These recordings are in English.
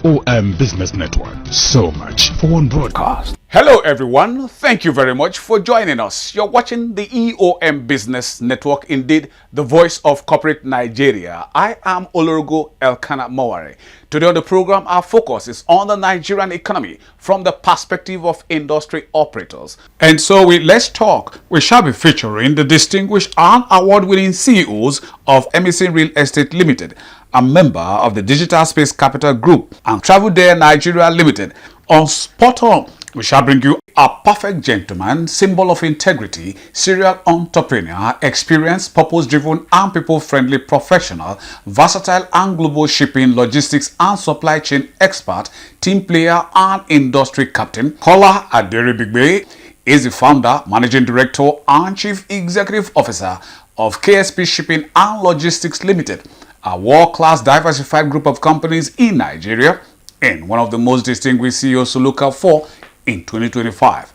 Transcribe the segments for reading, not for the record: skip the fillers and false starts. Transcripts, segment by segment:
EOM Business Network. So much for one broadcast. Hello everyone, thank you very much for joining us. You're watching the EOM Business Network, indeed the voice of corporate Nigeria. I am Olorogo Elkanah Mawari. Today on the program, our focus is on the Nigerian economy from the perspective of industry operators. And so let's talk. We shall be featuring the distinguished and award-winning CEOs of Emerson Real Estate Limited, a member of the Digital Space Capital Group, and Travel Dare Nigeria Limited. On Spot On, we shall bring you a perfect gentleman, symbol of integrity, serial entrepreneur, experienced, purpose-driven and people-friendly professional, versatile and global shipping, logistics and supply chain expert, team player and industry captain. Kola Aderibigbe is the founder, managing director and chief executive officer of KSP Shipping and Logistics Limited, a world-class diversified group of companies in Nigeria, and one of the most distinguished CEOs to look out for in 2025.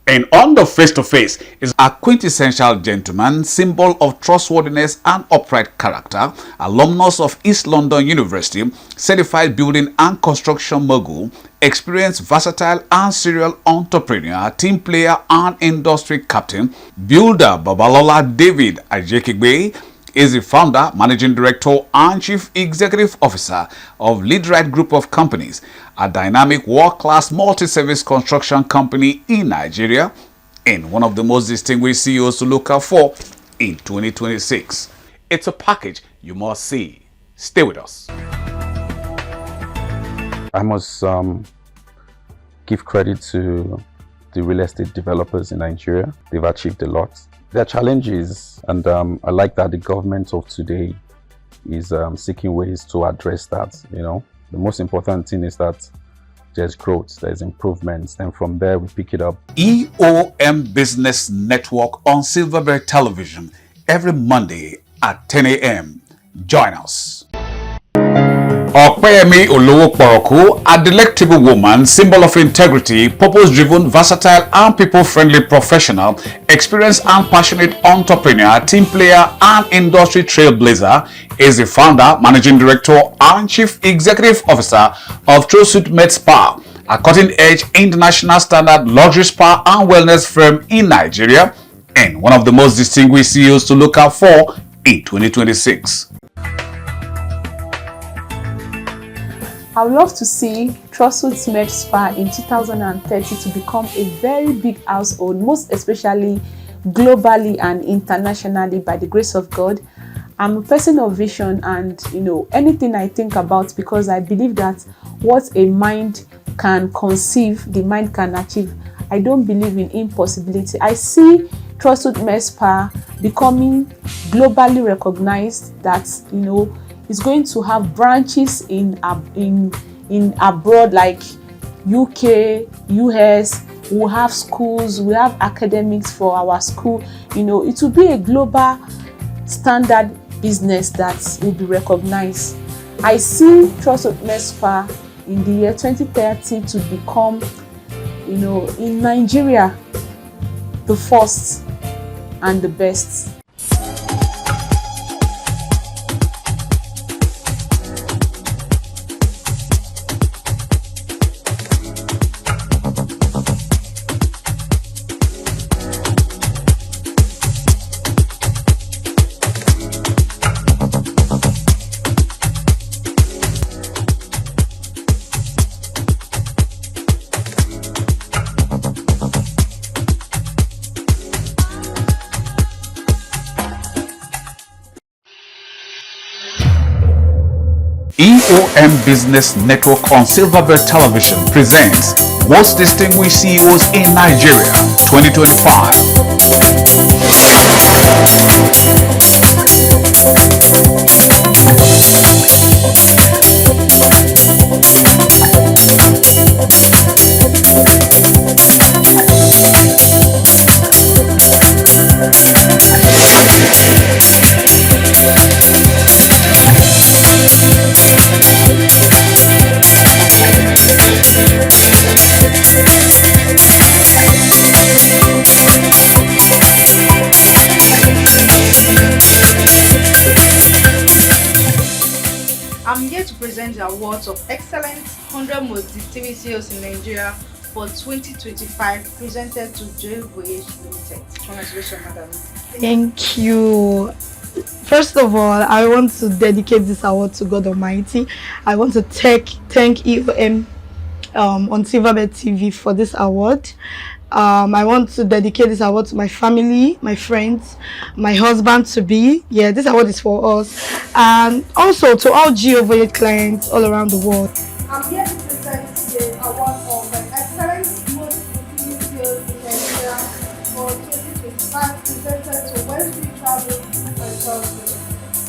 And on the face-to-face is a quintessential gentleman, symbol of trustworthiness and upright character, alumnus of East London University, certified building and construction mogul, experienced, versatile and serial entrepreneur, team player and industry captain, builder Babalola David Ajekigbe is the founder, managing director and chief executive officer of Leadrite Group of Companies, a dynamic world-class multi-service construction company in Nigeria, and one of the most distinguished CEOs to look out for in 2026. It's a package you must see. Stay with us. I must give credit to the real estate developers in Nigeria. They've achieved a lot. There are challenges, and I like that the government of today is seeking ways to address that. The most important thing is that there's growth, there's improvements, and from there we pick it up. EOM Business Network on Silverbird Television every Monday at 10 a.m. Join us. Opeyemi Olowo-Poroku, a delectable woman, symbol of integrity, purpose-driven, versatile and people-friendly professional, experienced and passionate entrepreneur, team player and industry trailblazer, is the founder, managing director and chief executive officer of TrueSuit Med Spa, a cutting-edge international standard luxury spa and wellness firm in Nigeria, and one of the most distinguished CEOs to look out for in 2026. I would love to see TrueSuit Med Spa in 2030 to become a very big household, most especially globally and internationally, by the grace of God. I'm a person of vision, and anything I think about, because I believe that what a mind can conceive, the mind can achieve. I don't believe in impossibility. I see TrueSuit Med Spa becoming globally recognized, that is going to have branches in abroad, like UK, US. We'll have schools, we have academics for our school. It will be a global standard business that will be recognized. I see TrueSuit Med Spa in the year 2030 to become, in Nigeria, the first and the best. EOM Business Network on Silverbird Television presents Most Distinguished CEOs in Nigeria 2025. I'm here to present the awards of Excellence 100 Most Distinguished CEOs in Nigeria for 2025, presented to Joy Voyage Limited. Congratulations, madam. Thank you. First of all, I want to dedicate this award to God Almighty. I want to thank EOM on Silverbird TV for this award. I want to dedicate this award to my family, my friends, my husband to be. Yeah, this award is for us, and also to all Geo Voyage clients all around the world. I'm here to present the award of Excellence Most Distinguished CEOs in Nigeria for 2025, presented to Westfield Travel and Tourism.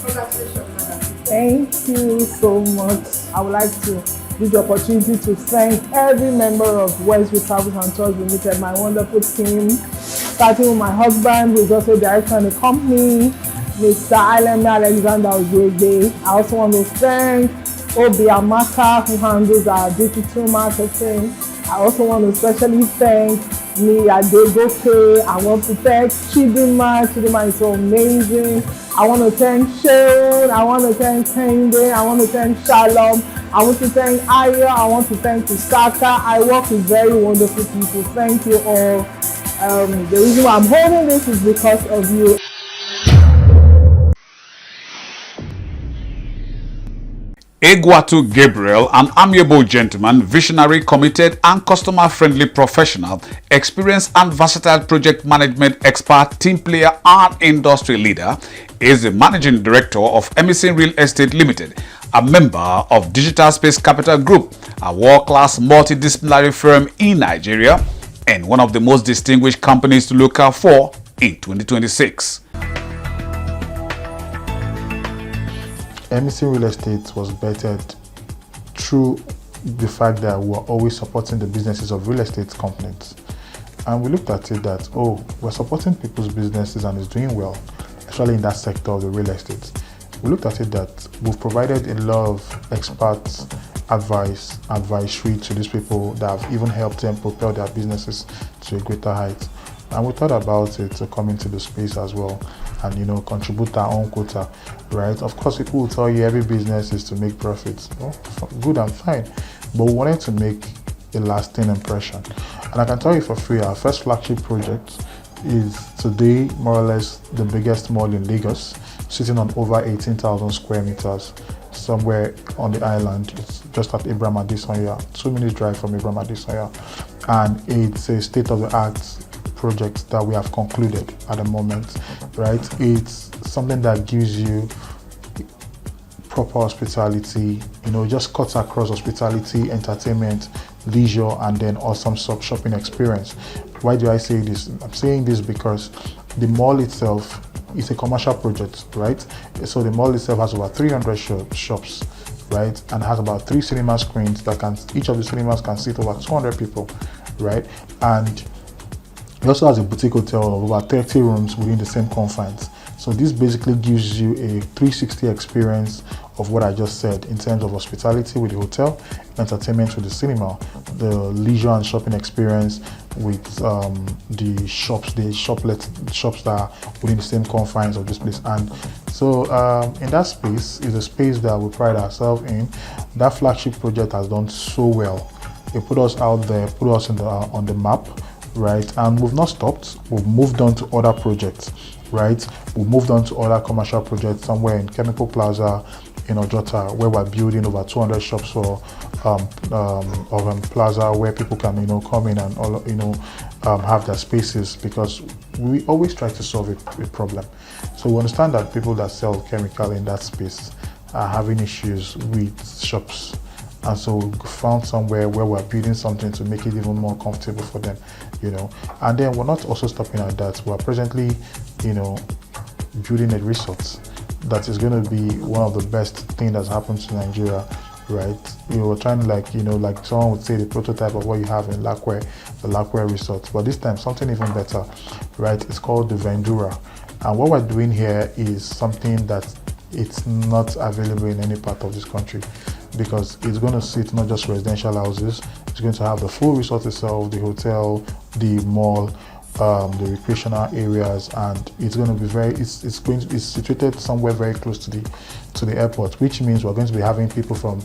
Congratulations, madam. Thank you so much. I would like to use the opportunity to thank every member of Westfield Travels and Tours Limited, my wonderful team, starting with my husband, who is also director in the company, Mr. Aleme Alexander Ozwegbe. I also want to thank Obi Amaka, who handles our digital marketing. I also want to especially thank me, Adegoke. I want to thank Chidima. Chidima is so amazing. I want to thank Sharon. I want to thank Kende. I want to thank Shalom. I want to thank Aya. I want to thank Usaka. I work with very wonderful people. Thank you all. The reason why I'm holding this is because of you. Egwatu Gabriel, an amiable gentleman, visionary, committed and customer-friendly professional, experienced and versatile project management expert, team player and industry leader, is the managing director of Emerson Real Estate Limited, a member of Digital Space Capital Group, a world-class multidisciplinary firm in Nigeria, and one of the most distinguished companies to look out for in 2026. Emerson Real Estate was bettered through the fact that we are always supporting the businesses of real estate companies. And we looked at it that, oh, we're supporting people's businesses and it's doing well, especially in that sector of the real estate. We looked at it that we've provided a lot of experts advisory to these people that have even helped them propel their businesses to a greater height. And we thought about it to come into the space as well and, you know, contribute our own quota, right? Of course, people will tell you every business is to make profits. Well, good and fine, but we wanted to make a lasting impression. And I can tell you for free, our first flagship project is today more or less the biggest mall in Lagos, sitting on over 18,000 square meters, somewhere on the island. It's just at Abraham Adesanya, 2 minutes drive from Abraham Adesanya, and it's a state-of-the-art project that we have concluded at the moment, right? It's something that gives you proper hospitality, you know, just cuts across hospitality, entertainment, leisure, and then awesome shopping experience. Why do I say this? I'm saying this because the mall itself is a commercial project, right? So the mall itself has over 300 shops, right? And has about 3 cinema screens that each of the cinemas can seat over 200 people, right? And it also has a boutique hotel of about 30 rooms within the same confines. So this basically gives you a 360 experience of what I just said in terms of hospitality with the hotel, entertainment with the cinema, the leisure and shopping experience with the shops that are within the same confines of this place. And so in that space is a space that we pride ourselves in. That flagship project has done so well. It put us out there, put us on the map, right? And we've not stopped. We've moved on to other projects, right? We've moved on to other commercial projects somewhere in Chemical Plaza in Ojota, where we're building over 200 shops for plaza where people can, you know, come in and all, you know, have their spaces, because we always try to solve a problem. So we understand that people that sell chemical in that space are having issues with shops. And so we found somewhere where we're building something to make it even more comfortable for them, you know. And then we're not also stopping at that. We're presently, you know, building a resort that is going to be one of the best things that's happened to Nigeria, right? We were trying to, like, you know, like someone would say the prototype of what you have in Lakwe, the Lakwe Resort. But this time, something even better, right? It's called the Vendura. And what we're doing here is something that it's not available in any part of this country, because it's going to sit not just residential houses, it's going to have the full resort itself, the hotel, the mall, the recreational areas, and it's going to be it's situated somewhere very close to the airport, which means we're going to be having people from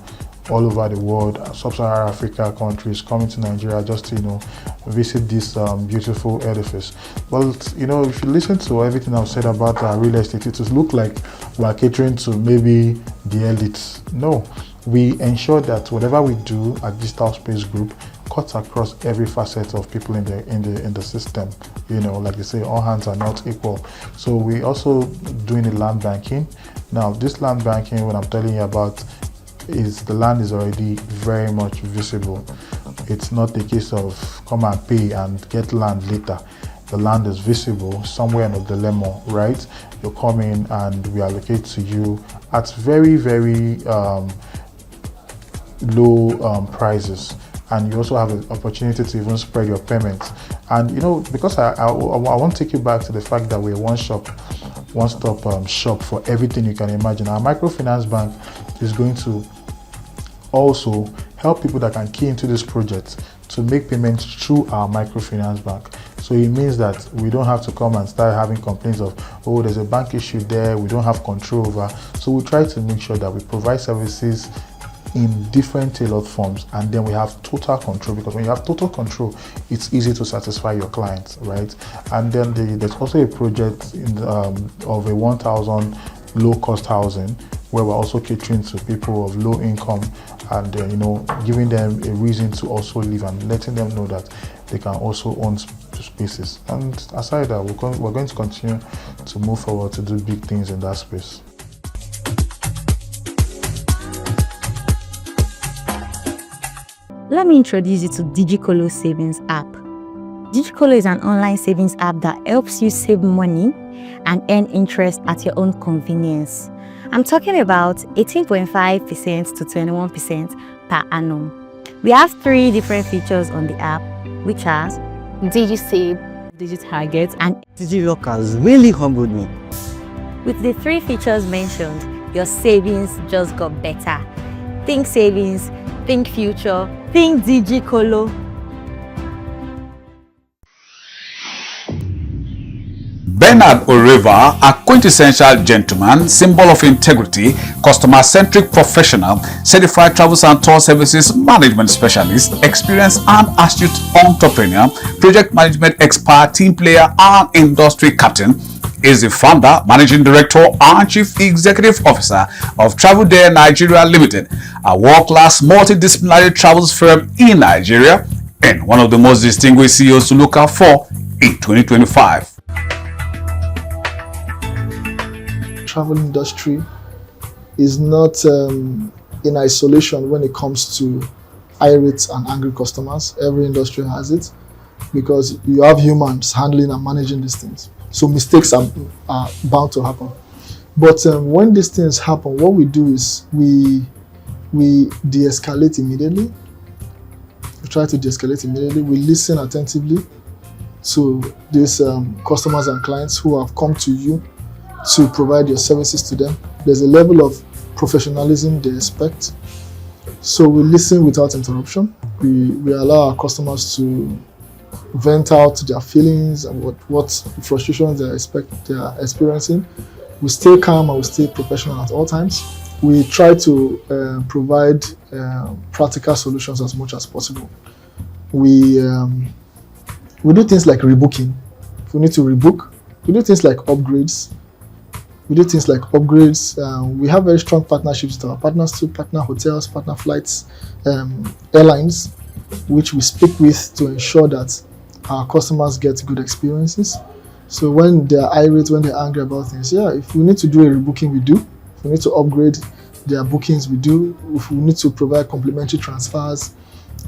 all over the world, sub-Saharan Africa countries, coming to Nigeria just to visit this beautiful edifice. Well, if you listen to everything I've said about real estate, it will look like we're catering to maybe the elites. No, we ensure that whatever we do at Digital Space Group cuts across every facet of people in the system. Like they say, all hands are not equal. So we also doing the land banking. Now, this land banking, what I'm telling you about, is the land is already very much visible. It's not the case of come and pay and get land later. The land is visible somewhere in the dilemma, right? You come in and we allocate to you at very, very low prices, and you also have an opportunity to even spread your payments. And because I want to take you back to the fact that we're one-stop shop for everything you can imagine. Our microfinance bank is going to also help people that can key into this project to make payments through our microfinance bank. So it means that we don't have to come and start having complaints of, oh, there's a bank issue there, we don't have control over. So we try to make sure that we provide services in different tailored forms, and then we have total control, because when you have total control, it's easy to satisfy your clients, right? And then there's also a project of a 1,000 low-cost housing, where we're also catering to people of low income, and giving them a reason to also live and letting them know that they can also own spaces. And aside that, we're going to continue to move forward to do big things in that space. Let me introduce you to DigiColo Savings app. DigiColo is an online savings app that helps you save money and earn interest at your own convenience. I'm talking about 18.5% to 21% per annum. We have 3 different features on the app, which are DigiSave, DigiTarget, and DigiLock has really humbled me. With the 3 features mentioned, your savings just got better. Think savings, think future, think DigiColo. Bernard Oreva, a quintessential gentleman, symbol of integrity, customer-centric professional, certified travels and tour services management specialist, experienced and astute entrepreneur, project management expert, team player, and industry captain, is the founder, managing director, and chief executive officer of Travel Day Nigeria Limited, a world-class multidisciplinary travels firm in Nigeria, and one of the most distinguished CEOs to look out for in 2025. Travel industry is not in isolation when it comes to irate and angry customers. Every industry has it, because you have humans handling and managing these things. So mistakes are bound to happen. But when these things happen, what we do is we de-escalate immediately. We try to de-escalate immediately. We listen attentively to these customers and clients who have come to you to provide your services to them. There's a level of professionalism they expect. So we listen without interruption. We allow our customers to vent out their feelings and what frustrations they are experiencing. We stay calm and we stay professional at all times. We try to provide practical solutions as much as possible. We do things like rebooking. If we need to rebook, we do things like upgrades. We have very strong partnerships with our partners too, partner hotels, partner flights, airlines, which we speak with to ensure that our customers get good experiences. So when they're irate, when they're angry about things, if we need to do a rebooking, we do. If we need to upgrade their bookings, we do. If we need to provide complimentary transfers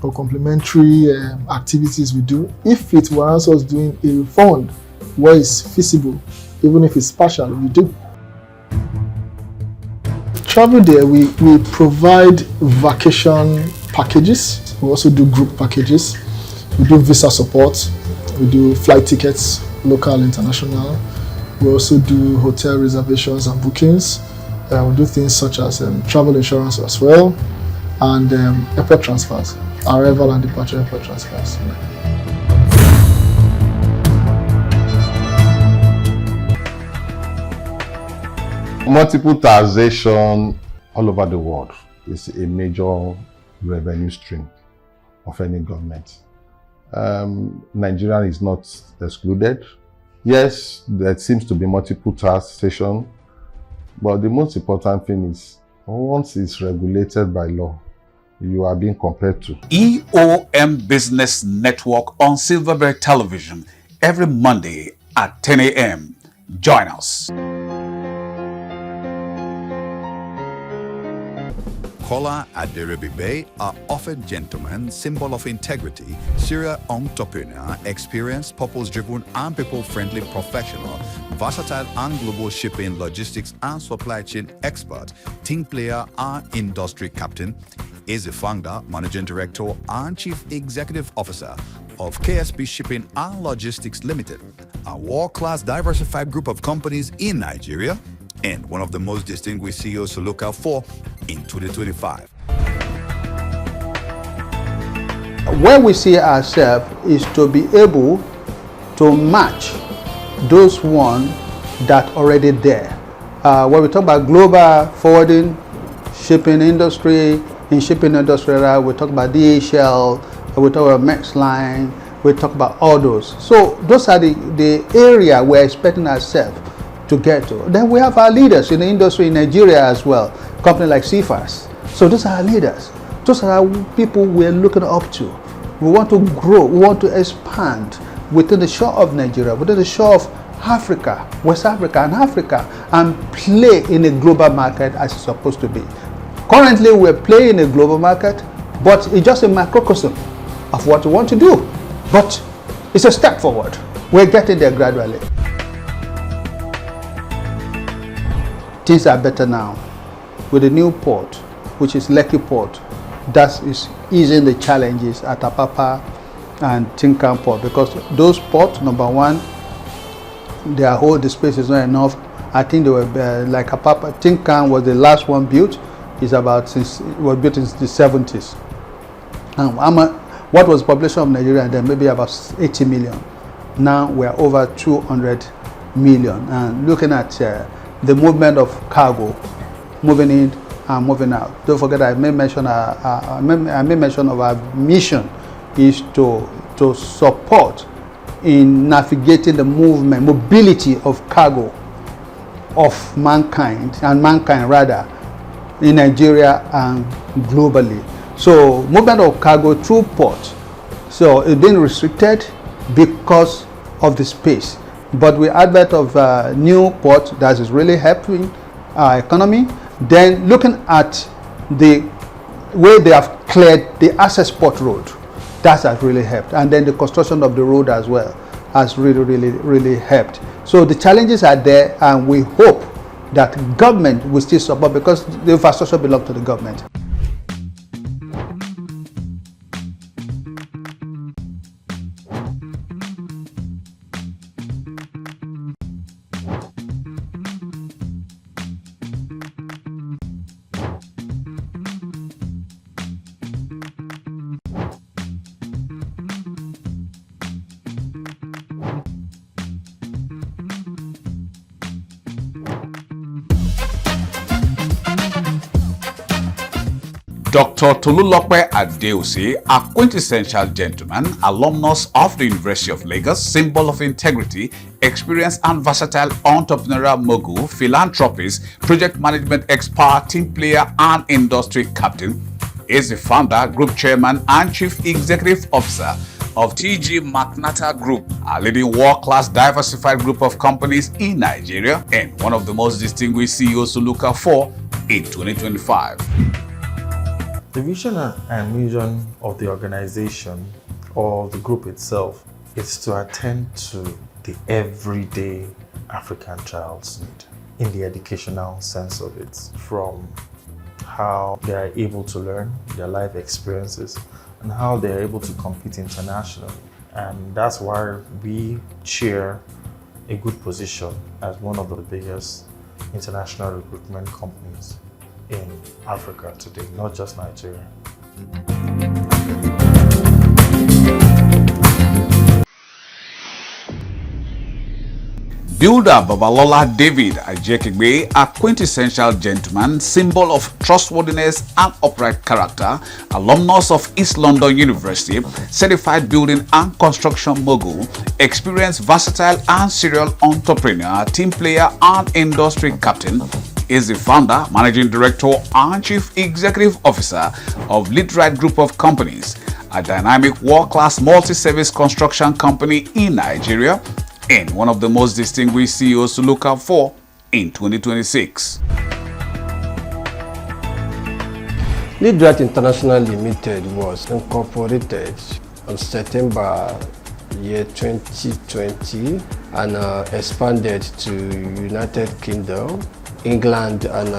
or complimentary activities, we do. If it warrants us doing a refund where it's feasible, even if it's partial, we do. Travel Day, we provide vacation packages. We also do group packages. We do visa support. We do flight tickets, local, international. We also do hotel reservations and bookings. We do things such as travel insurance as well, and airport transfers, arrival and departure airport transfers. Multiple taxation all over the world is a major revenue stream of any government. Nigeria is not excluded. Yes, there seems to be multiple taxation, but the most important thing is once it's regulated by law, you are being compared to. EOM Business Network on Silverbird Television every Monday at 10 a.m. Join us. Kola Aderebibe are often gentlemen, symbol of integrity, serial entrepreneur, experienced, purpose-driven and people-friendly professional, versatile and global shipping, logistics and supply chain expert, team player and industry captain, is the founder, managing director and chief executive officer of KSP Shipping and Logistics Limited, a world-class diversified group of companies in Nigeria, and one of the most distinguished CEOs to look out for in 2025. Where we see ourselves is to be able to match those one that already there. When we talk about global forwarding, shipping industry, in shipping industry, we talk about DHL, we talk about Max Line, we talk about all those. So those are the area we're expecting ourselves to get to. Then we have our leaders in the industry in Nigeria as well, company like CFAS. So those are our leaders. Those are our people we're looking up to. We want to grow, we want to expand within the shore of Nigeria, within the shore of Africa, West Africa and play in a global market as it's supposed to be. Currently we're playing in a global market, but it's just a microcosm of what we want to do. But it's a step forward. We're getting there gradually. Things are better now with the new port, which is Lekki Port. That is easing the challenges at Apapa and Tinkan Port, because those ports, number one, their the space is not enough. I think they were like Apapa. Tinkan was the last one built. It was built in the 70s. What was the population of Nigeria then? Maybe about 80 million. Now we're over 200 million. And looking at the movement of cargo, moving in and moving out. Don't forget, I made mention of our mission is to support in navigating the movement, mobility of cargo of mankind rather in Nigeria and globally. So movement of cargo through port. So it's been restricted because of the space. But with advent of new port, that is really helping our economy. Then looking at the way they have cleared the access port road, that has really helped. And then the construction of the road as well has really helped. So the challenges are there, and we hope that government will still support, because the infrastructure belongs to the government. Dr. Tolulope Adeosi, a quintessential gentleman, alumnus of the University of Lagos, symbol of integrity, experienced and versatile entrepreneurial mogul, philanthropist, project management expert, team player, and industry captain, is the founder, group chairman, and chief executive officer of TG Magnata Group, a leading world-class diversified group of companies in Nigeria, and one of the most distinguished CEOs to look out for in 2025. The vision and mission of the organization or the group itself is to attend to the everyday African child's need in the educational sense of it, from how they are able to learn, their life experiences, and how they are able to compete internationally. And that's why we share a good position as one of the biggest international recruitment companies in Africa today, not just Nigeria. Builder Babalola David Ajekegbe, a quintessential gentleman, symbol of trustworthiness and upright character, alumnus of East London University, certified building and construction mogul, experienced versatile and serial entrepreneur, team player and industry captain, is the founder, managing director and chief executive officer of Leadrite Group of Companies, a dynamic world-class multi-service construction company in Nigeria, and one of the most distinguished CEOs to look out for in 2026. Leadrite International Limited was incorporated on September year 2020 and expanded to United Kingdom, England and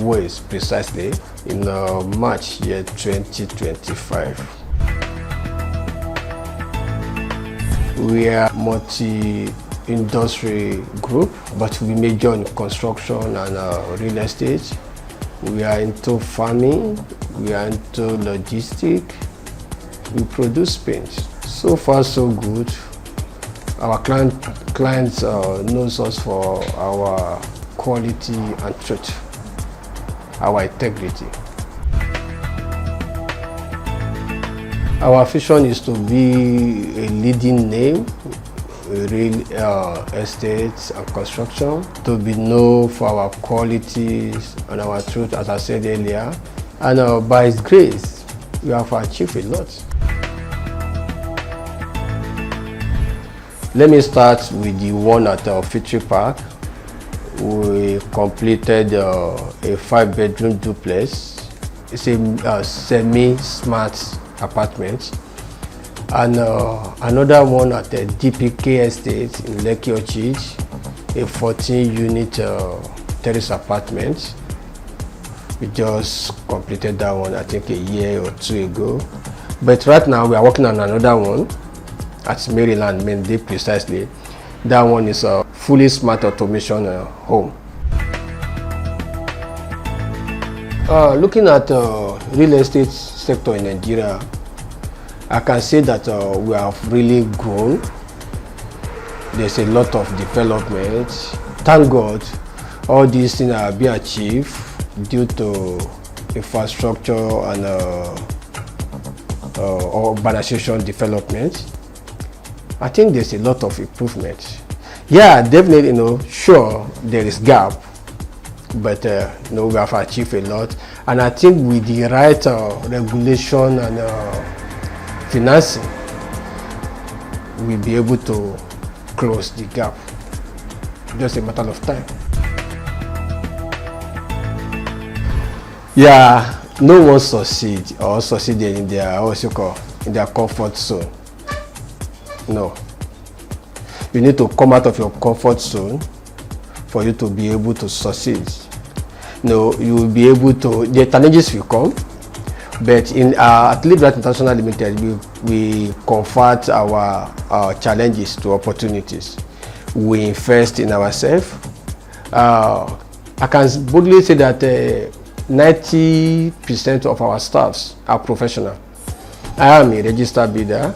Wales precisely in March year 2025. We are multi-industry group, but we major in construction and real estate. We are into farming, we are into logistics, we produce paint. So far so good. Our clients knows us for our quality and truth, our integrity. Our vision is to be a leading name in real estate and construction, to be known for our qualities and our truth, as I said earlier. And by His grace, we have achieved a lot. Let me start with the one at Fitri Park. We completed a 5-bedroom duplex. It's a semi-smart apartment, and another one at the DPK estate in Lekki Ochij, a 14-unit terrace apartment. We just completed that one, I think, a year or two ago. But right now we are working on another one at Maryland, Mendy precisely. That one is a fully smart automation home. Looking at real estate sector in Nigeria, I can say that we have really grown. There's a lot of development. Thank God, all these things are being achieved due to infrastructure and urbanization development. I think there's a lot of improvement. Yeah, definitely, sure, there is gap, but we have achieved a lot. And I think with the right regulation and financing, we'll be able to close the gap. Just a matter of time. Yeah, no one succeeded in their in their comfort zone. No. You need to come out of your comfort zone for you to be able to succeed. You will be able to, the challenges will come, but at Leadrite International Limited, we convert our challenges to opportunities. We invest in ourselves. I can boldly say that 90% of our staffs are professional. I am a registered bidder.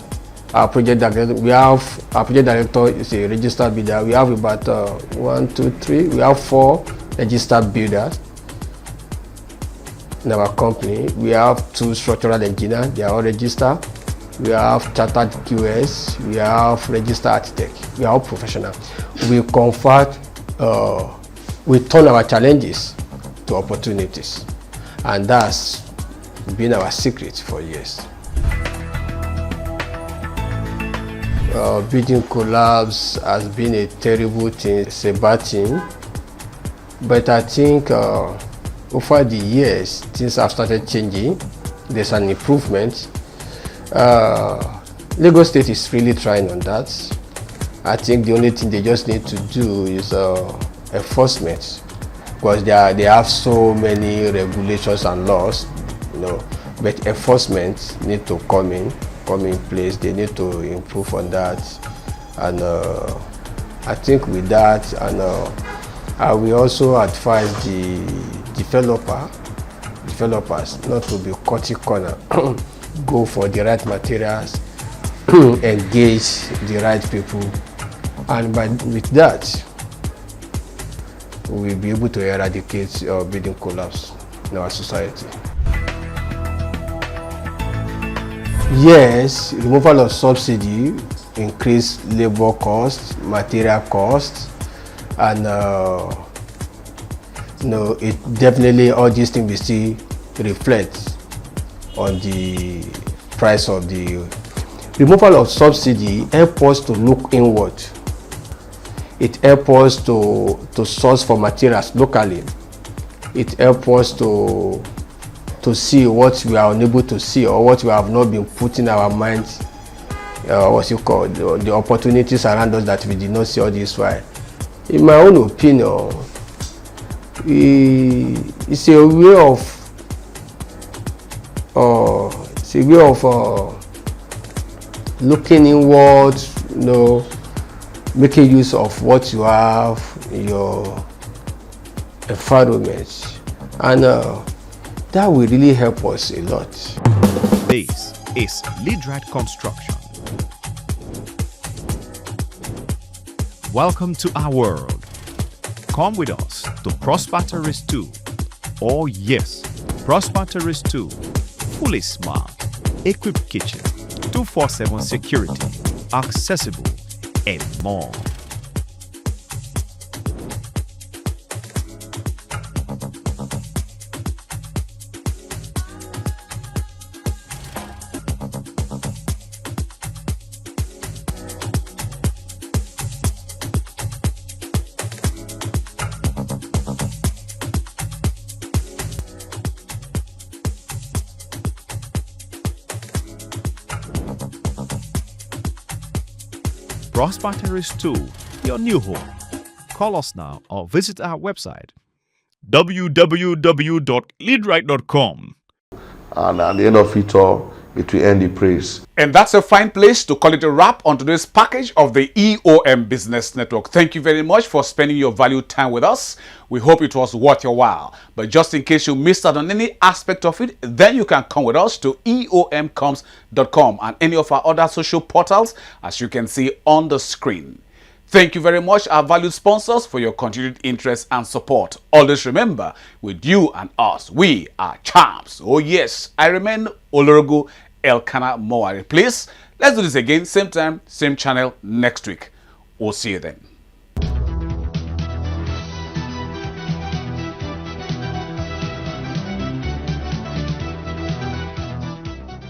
Our project director, our project director is a registered bidder. We have about we have 4 registered builders in our company. We have 2 structural engineers, they are all registered. We have chartered QS, we have registered architect. We are all professional. We convert, we turn our challenges to opportunities, and that's been our secret for years. Building collapse has been a terrible thing, it's a bad thing, but I think over the years things have started changing. There's an improvement. Lagos State is really trying on that. I think the only thing they just need to do is enforcement, because they have so many regulations and laws, but enforcement need to come in place. They need to improve on that, and I think with that, and I will also advise the developers not to be cutting corner. Go for the right materials, engage the right people, And with that, we'll be able to eradicate building collapse in our society. Yes, removal of subsidy increase labor costs, material costs, and it definitely, all these things will still reflect on the price of the removal of subsidy. Help us to look inward. It helps us to source for materials locally. It helps us to see what we are unable to see, or what we have not been putting our minds, what's it called, the opportunities around us that we did not see all this while. In my own opinion, it's a way of looking inward, making use of what you have in your environment, and that will really help us a lot. This is Leadrate Construction. Welcome to our world. Come with us to Prosper Terrace 2. Oh yes, Prosper Terrace 2. Fully smart, equipped kitchen, 24/7 security, accessible, and more. Prosper Terrace 2, your new home. Call us now or visit our website www.leadrate.com. And at the end of it all, it will end the praise. And that's a fine place to call it a wrap on today's package of the EOM Business Network. Thank you very much for spending your valued time with us. We hope it was worth your while. But just in case you missed out on any aspect of it, then you can come with us to eomcoms.com and any of our other social portals, as you can see on the screen. Thank you very much, our valued sponsors, for your continued interest and support. Always remember, with you and us, we are champs. Oh yes, I remain Olorogo Elkanah Mowari. Please, let's do this again, same time, same channel next week. We'll see you then.